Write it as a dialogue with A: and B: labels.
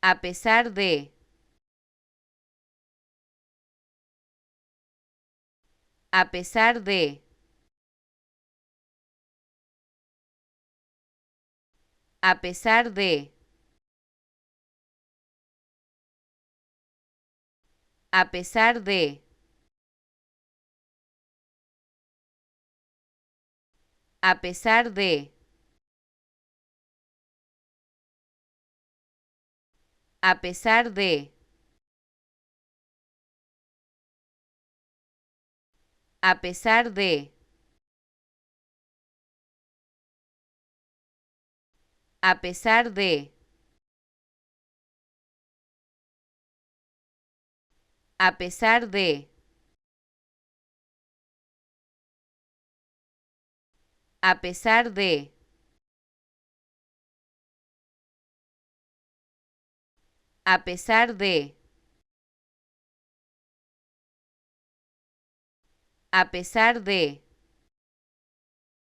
A: A pesar de. A pesar de. A pesar de. A pesar de. A pesar de. A pesar de. A pesar de. A pesar de. A pesar de. A pesar de. A pesar de. A pesar de.